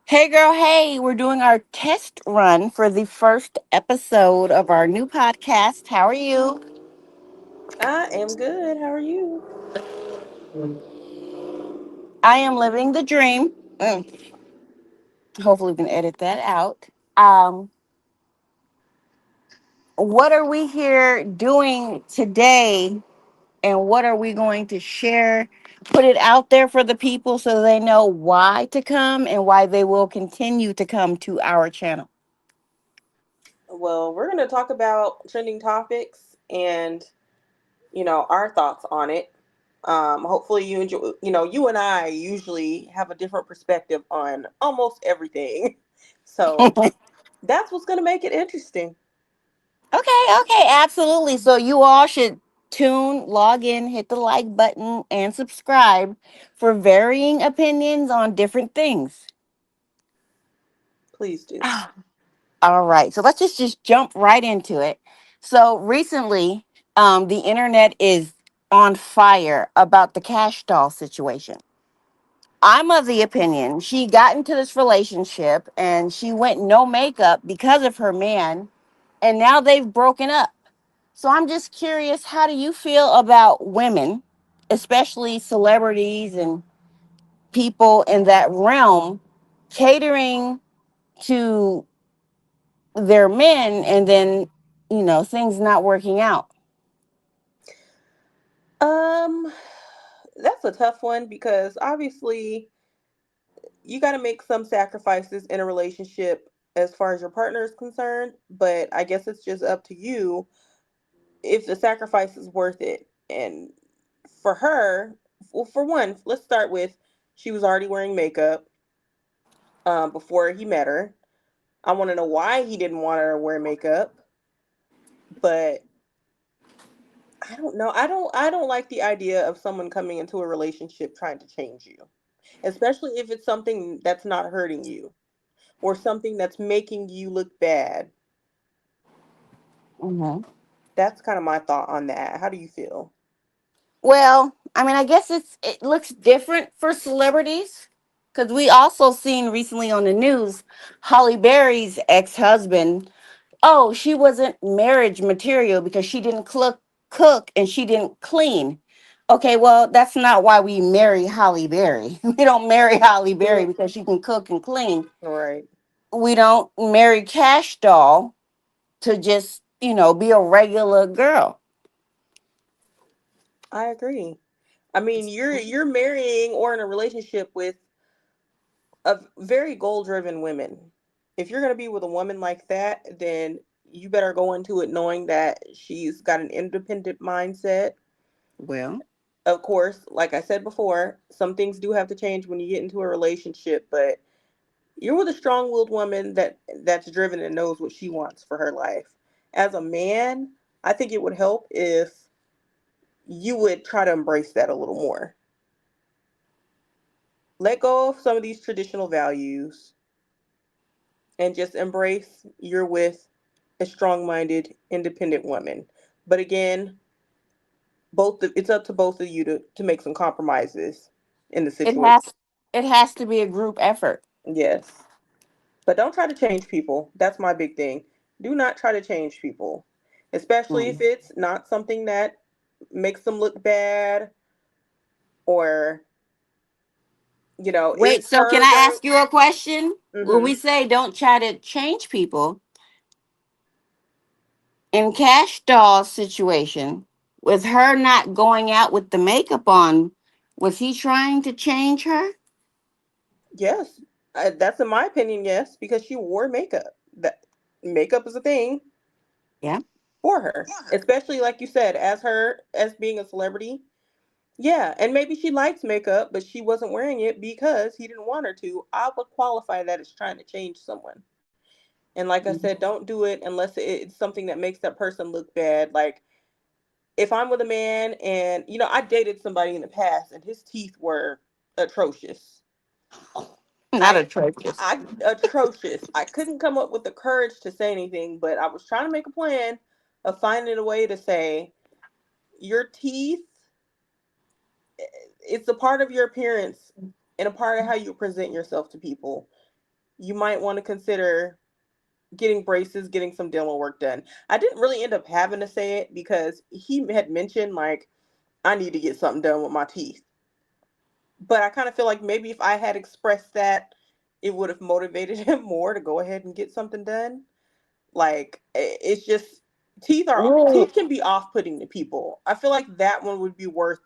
Hey girl, hey, we're doing our test run for the first episode of our new podcast. How are you? I am good. How are you? I am living the dream. Hopefully, we can edit that out. Um, what are we here doing today, and what are we going to share? Put it out there for the people so they know why to come and why they will continue to come to our channel. Well, we're going to talk about trending topics and, our thoughts on it. Hopefully you enjoy, you and I usually have a different perspective on almost everything. So that's what's going to make it interesting. Okay, absolutely. So you all should log in, hit the like button, and subscribe for varying opinions on different things. Please do. All right, so let's just jump right into it. So recently, the internet is on fire about the cash doll situation. I'm of the opinion she got into this relationship and she went no makeup because of her man, and now they've broken up. So I'm just curious, how do you feel about women, especially celebrities and people in that realm, catering to their men and then, things not working out? Um, that's a tough one because obviously you got to make some sacrifices in a relationship as far as your partner is concerned, but I guess it's just up to you if the sacrifice is worth it. And for her, well, for one, let's start with she was already wearing makeup before he met her. I want to know why he didn't want her to wear makeup, but I don't know. I don't like the idea of someone coming into a relationship trying to change you, especially if it's something that's not hurting you or something that's making you look bad. Mhm. That's kind of my thought on that. How do you feel? Well, I mean, I guess it looks different for celebrities because we also seen recently on the news Holly Berry's ex-husband. Oh, she wasn't marriage material because she didn't cook and she didn't clean. Okay, well, that's not why we marry Holly Berry. We don't marry Holly Berry Mm, because she can cook and clean. right. We don't marry Cash Doll to just, be a regular girl. I agree. I mean, you're marrying or in a relationship with a very goal-driven women. If you're going to be with a woman like that, then you better go into it knowing that she's got an independent mindset. Well, Of course, like I said before, some things do have to change when you get into a relationship, but you're with a strong-willed woman that's driven and knows what she wants for her life. As a man, I think it would help if you would try to embrace that a little more. Let go of some of these traditional values and just embrace you're with a strong-minded, independent woman. But again, it's up to both of you to make some compromises in the it situation. has it has to be a group effort. Yes. But don't try to change people. That's my big thing. Do not try to change people, especially if Mm. it's not something that makes them look bad or, Wait, is so can I her ask you a question? When we the say don't try to change people, in Cash Doll's situation, with her not going out with the makeup on, was he trying to change her? yes. That's in my opinion, yes, because she wore makeup. That makeup is a thing Yeah. for her, especially like you said, as being a celebrity. Yeah, and maybe she likes makeup, but she wasn't wearing it because he didn't want her to. I would qualify that as trying to change someone. And like I said, Mhm. don't do it unless it's something that makes that person look bad. Like if I'm with a man and I dated somebody in the past and his teeth were atrocious. Not I atrocious. I atrocious. I couldn't come up with the courage to say anything, but I was trying to make a plan of finding a way to say your teeth, it's a part of your appearance and a part of how you present yourself to people. you might want to consider getting braces, getting some dental work done. I didn't really end up having to say it because he had mentioned, like, I need to get something done with my teeth. But I kind of feel like maybe if I had expressed that, it would have motivated him more to go ahead and get something done. Like, it's just Ooh. teeth can be off-putting to people. I feel like that one would be worth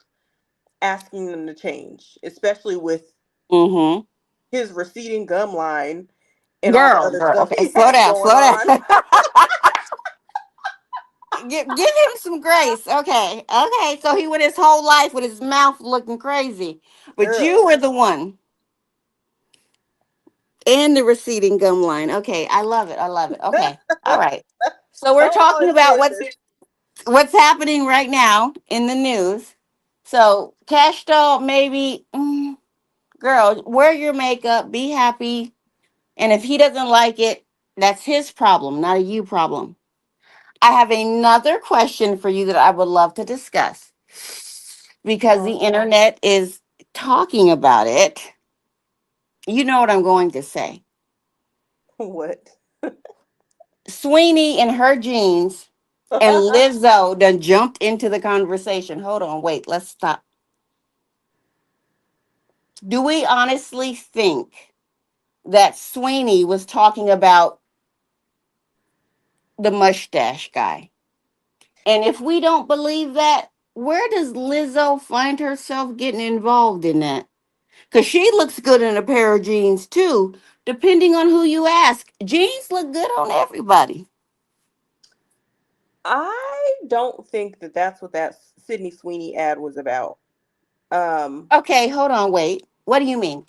asking them to change, especially with Mm-hmm. his receding gum line and all the Girl, other girl. stuff Okay, he slow has down, going slow on. down. Give him some grace. Okay, okay. So he went his whole life with his mouth looking crazy, but you Girl. were the one and the receding gum line. Okay, I love it. I love it. Okay, all right. So we're Tell him all talking his about business. what's happening right now in the news. So Cash Doll, maybe, girl, wear your makeup, be happy, and if he doesn't like it, that's his problem, not a you problem. I have another question for you that I would love to discuss because the Oh, internet is talking about it. You know what I'm going to say. what? Sweeney and her jeans and Lizzo done jumped into the conversation. Hold on, wait, let's stop. Do we honestly think that Sweeney was talking about the mustache guy? And if we don't believe that, where does Lizzo find herself getting involved in that? Because she looks good in a pair of jeans too, depending on who you ask. Jeans look good on everybody. I don't think that that's what that Sydney Sweeney ad was about. Um, Okay, hold on, wait. What do you mean?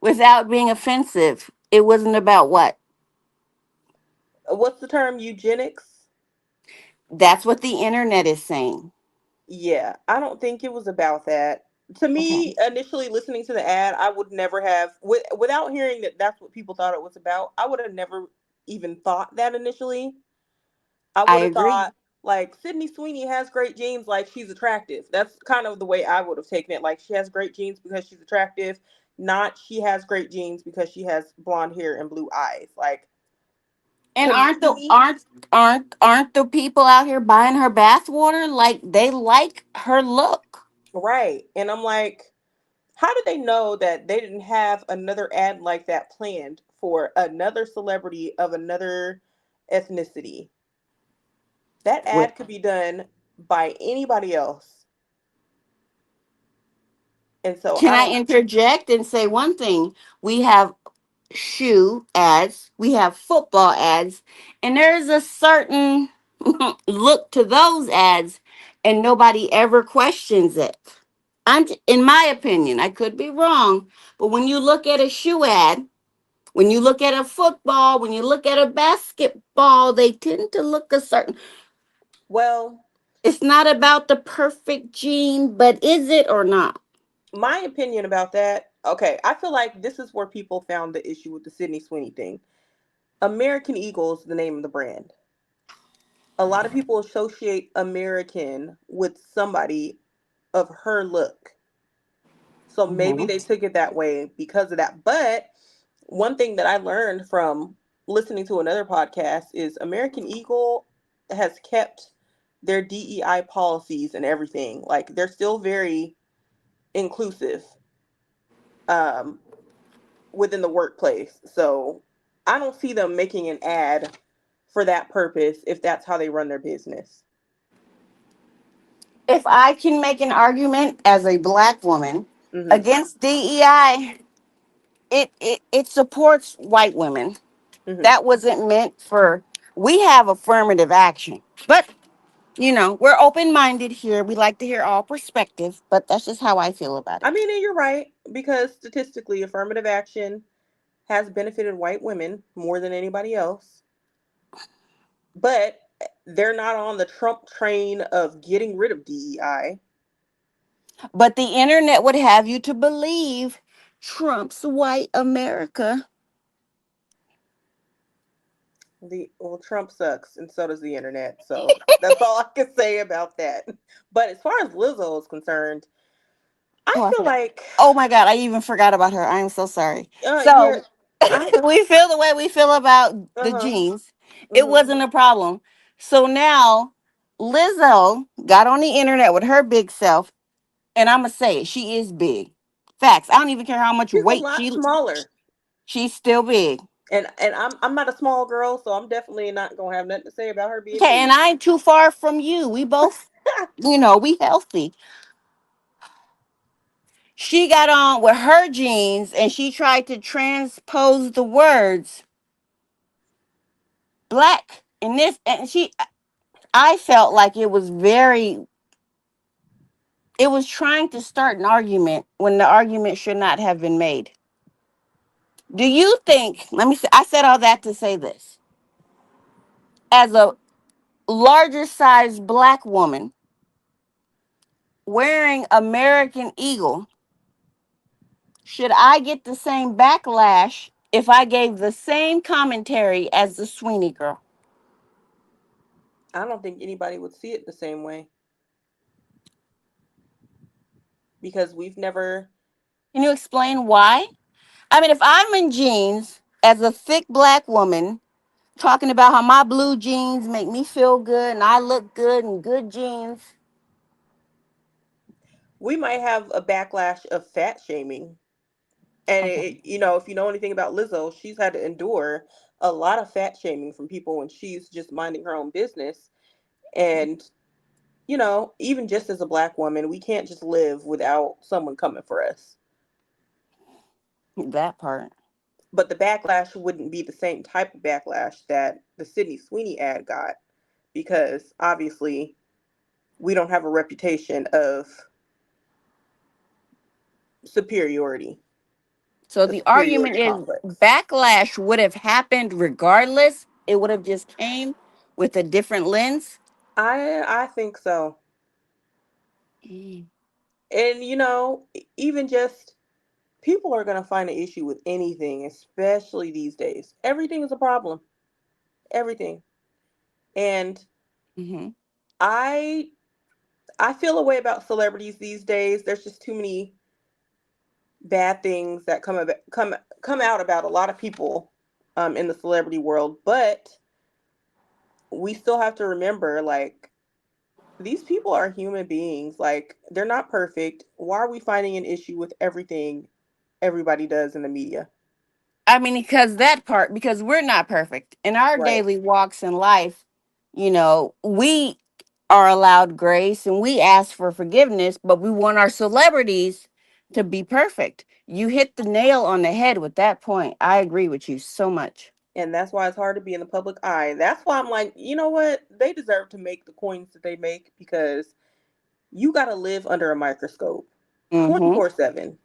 Without being offensive, it wasn't about what? what's the term? Eugenics? That's what the internet is saying. Yeah, I don't think it was about that. To Okay, me, initially listening to the ad, I would never have, without hearing that that's what people thought it was about, I would have never even thought that initially. I I would have agree. thought, like, Sydney Sweeney has great genes, like, she's attractive. That's kind of the way I would have taken it. Like, she has great genes because she's attractive, not she has great genes because she has blonde hair and blue eyes. Like, And to aren't the me, aren't the people out here buying her bathwater? Like they like her look. right. And I'm like, how did they know that they didn't have another ad like that planned for another celebrity of another ethnicity? That Wait, ad could be done by anybody else. And so can I I don't, interject and say one thing? We have shoe ads, we have football ads, and there's a certain look to those ads, and nobody ever questions it. In my opinion, I could be wrong, but when you look at a shoe ad, when you look at a football, when you look at a basketball, they tend to look a certain. well, It's not about the perfect gene, but is it or not? my opinion about that, okay, I feel like this is where people found the issue with the Sydney Sweeney thing. American Eagle is the name of the brand. A lot of people associate American with somebody of her look. So maybe Mhm. they took it that way because of that. But one thing that I learned from listening to another podcast is American Eagle has kept their DEI policies and everything. Like, they're still very inclusive um, within the workplace. So I don't see them making an ad for that purpose if that's how they run their business. If I can make an argument as a black woman Hmm. against DEI, it supports white women. Hmm. That wasn't meant for. We have affirmative action, but we're open minded here. We like to hear all perspectives, but that's just how I feel about I it. mean, and you're right, because statistically, affirmative action has benefited white women more than anybody else. But they're not on the Trump train of getting rid of DEI. But the internet would have you to believe Trump's white America. Trump sucks, and so does the internet. So that's all I can say about that. But as far as Lizzo is concerned, I Oh, I feel forgot. like Oh my God, I even forgot about her. I am so sorry. you're So, We feel the way we feel about the Uh-huh. jeans. It Hmm. wasn't a problem. So now Lizzo got on the internet with her big self, and I'm gonna say it. She is big. Facts. I don't even care how much She's a weight lot smaller. she's still big. And I'm not a small girl, so I'm definitely not gonna have nothing to say about her being Okay, and big. I ain't too far from you. We both, we healthy. She got on with her jeans and she tried to transpose the words black in this, and I felt like it was trying to start an argument when the argument should not have been made. Do you think, let me say, I said all that to say this. As a larger size black woman wearing American Eagle, should I get the same backlash if I gave the same commentary as the Sweeney girl? I don't think anybody would see it the same way because we've never. Can you explain why? I mean, if I'm in jeans as a thick black woman talking about how my blue jeans make me feel good and I look good in good jeans. We might have a backlash of fat shaming. And Okay. if you know anything about Lizzo, she's had to endure a lot of fat shaming from people when she's just minding her own business. And even just as a black woman, we can't just live without someone coming for us. That part. But the backlash wouldn't be the same type of backlash that the Sydney Sweeney ad got because obviously we don't have a reputation of superiority, So a the superiority argument is complex. backlash would have happened regardless. It would have just came with a different lens. I think so. Mm. And even just people are going to find an issue with anything, especially these days. Everything is a problem. Everything. And Mm-hmm. I I feel a way about celebrities these days. There's just too many bad things that come out about a lot of people in the celebrity world, but we still have to remember like these people are human beings. Like they're not perfect. Why are we finding an issue with everything everybody does in the media? I mean, because that part, because we're not perfect in our Right. daily walks in life, we are allowed grace and we ask for forgiveness, but we want our celebrities to be perfect. You hit the nail on the head with that point. I agree with you so much. And that's why it's hard to be in the public eye. That's why I'm like, you know what? They deserve to make the coins that they make because you got to live under a microscope Mm-hmm. 24/7.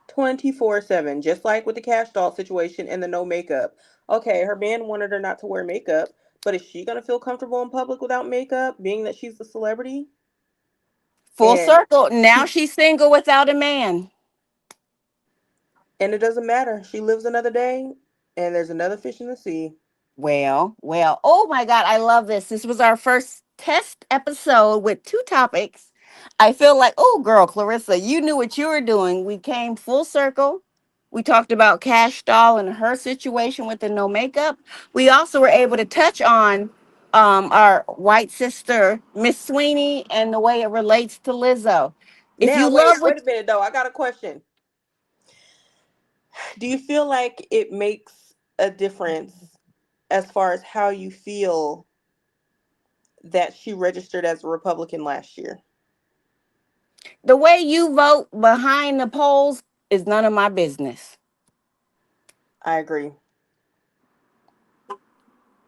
24/7, just like with the cash doll situation and the no makeup. Okay, her band wanted her not to wear makeup, but is she going to feel comfortable in public without makeup, being that she's a celebrity? Full And circle. Now she, she's single without a man. and it doesn't matter. She lives another day, and there's another fish in the sea. Well. Oh my God, I love this. This was our first test episode with two topics. I feel like, oh, girl, Clarissa, you knew what you were doing. We came full circle. We talked about Cash Doll and her situation with the no makeup. We also were able to touch on our white sister, Miss Sweeney, and the way it relates to Lizzo. If Now, you wait, love what, wait a minute though. I got a question. Do you feel like it makes a difference as far as how you feel that she registered as a Republican last year? the way you vote behind the polls is none of my business. I agree.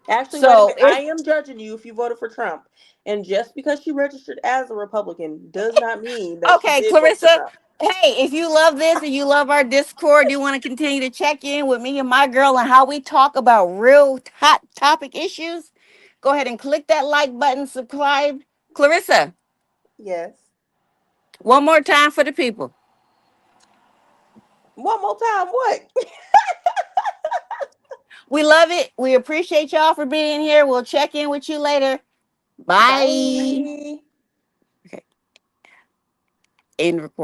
Actually, wait a So minute. if I am judging you if you voted for Trump. And just because she registered as a Republican does not mean that she Okay, did vote for Clarissa. Trump. Hey, if you love this and you love our Discord, you want to continue to check in with me and my girl and how we talk about real hot topic issues, go ahead and click that like button, subscribe. Clarissa, Yes. one more time for the people. One more time, what? We love it. We appreciate y'all for being here. We'll check in with you later. Bye. Bye. Okay, end recording.